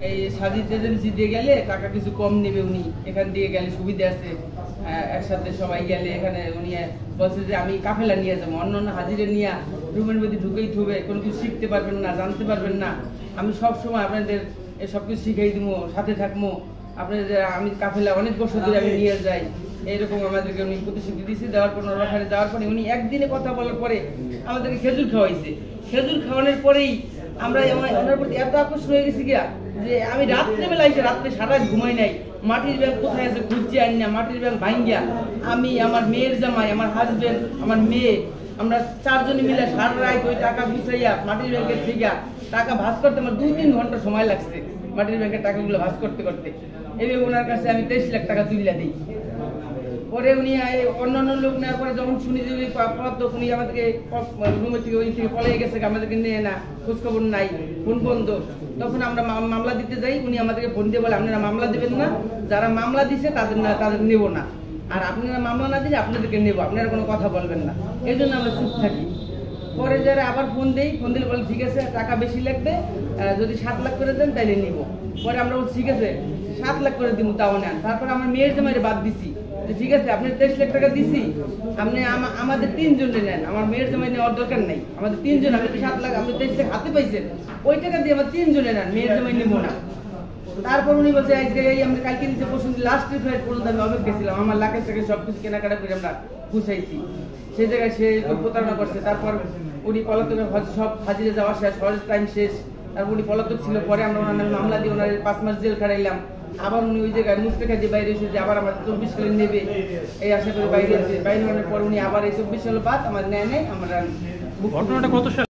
এই সাজিদ এজেন্সি দিয়ে গেলে টাকা কিছু কম নেবে উনি, এখান দিয়ে গেলে সুবিধা আছে, একসাথে সবাই গেলে এখানে উনি বলছে যে আমি কাফেলা নিয়ে যাবো, অন্য হাজিরে নিয়ে রুমের মধ্যে ঢুকেই থুবে, কোনো কিছু শিখতে পারবেন না, জানতে পারবেন না, আমি সব সময় আপনাদের সব কিছু শিখাই দিব, সাথে থাকবো আপনাদের, আমি কাফেলা অনেক বছর ধরে আমি নিয়ে যাই, এইরকম আমাদেরকে উনি প্রতিশ্রুতি দিয়েছে। দেওয়ার পর ওখানে যাওয়ার পরে উনি একদিনে কথা বলার পরে আমাদেরকে খেজুর খাওয়াইছে। খেজুর খাওয়ানোর পরেই আমরা ওনার প্রতি এত আকর্ষণ হয়ে গেছি গিয়া যে আমি রাত্রেবেলা এসে রাত্রে সারা ঘুমাই নাই, মাটির ব্যাগ কোথায় আছে খুঁজছে আনি না, মাটির ব্যাগ ভাঙ্গিয়া আমি, আমার মেয়ের জামাই, আমার হাজবেন্ড, আমার মেয়ে, আমরা চারজনে মিলে সারা রাত ওই টাকা গুছাইয়া মাটির ব্যাগের থেকে টাকা ভাঁজ করতে আমার 2-3 ঘন্টা সময় লাগছে, মাটির ব্যাগের টাকাগুলো ভাঁজ করতে করতে। এভাবে ওনার কাছে আমি 23 লাখ টাকা তুলে দিই। পরে উনি অন্যান্য লোক নেওয়ার পরে যখন শুনি যে পলাতক, উনি আমাদেরকে রুমের থেকে ওই থেকে পলাই গেছে, আমাদেরকে নিয়ে না, খোঁজখবর নাই, ফোন বন্ধ, তখন আমরা মামলা দিতে যাই। উনি আমাদেরকে ফোন দিয়ে বলে আপনারা মামলা দেবেন না, যারা মামলা দিছে তাদের নেব না, আর আপনারা মামলা না দিলে আপনাদেরকে নেবো, আপনারা কোনো কথা বলবেন না, এই জন্য আমরা চুপ থাকি। পরে যারা আবার ফোন দিলে বলে ঠিক আছে টাকা বেশি লাগবে, যদি 7 লাখ করে দেন তাইলে নিব। পরে আমরা বলছি ঠিক আছে 7 লাখ করে দিব, তাও নেন। তারপর আমার মেয়ের জামাইরে বাদ দিছি, ঠিক আছে আপনি 23 লাখ টাকা দিছি, আপনি আমাদের 3 জনে নেন, আমার মেয়ের জামাই নেওয়ার দরকার নাই, আমাদের 3 জন, আপনি 7 লাখ, আপনি 23 লাখ হাতে পাইছেন, ওই টাকা দিয়ে আমার 3 জনে নেন, মেয়ের জামাই নেবো না। তারপর উনি বলছে আমরা কালকে নিচে পরশু লাস্টের ফ্লাইট পর্যন্ত আমি অপেক্ষা গেছিলাম, আমার লাখের থেকে সবকিছু কেনাকাটা করে আমরা গুছাইছি, সেই জায়গায় সে প্রতারণা করছে। তারপর উনি পলাতক, সব হাজিরে যাওয়া শেষ, হজ টাইম শেষ, তারপর উনি পলাতক ছিল। পরে আমরা ওনার মামলা দিয়ে ওনার 5 মাস জেল খাটাইলাম। আবার উনি ওই জায়গায় মুস্তেখা দিয়ে বাইরে এসে যে আবার আমার 24 সালে নেবে এই আশা করে বাইরে এসে, বাইরে হওয়ার পর উনি আবার এই 24 সাল বাদ আমার নেয় আমরা। ঘটনাটা কত সাল?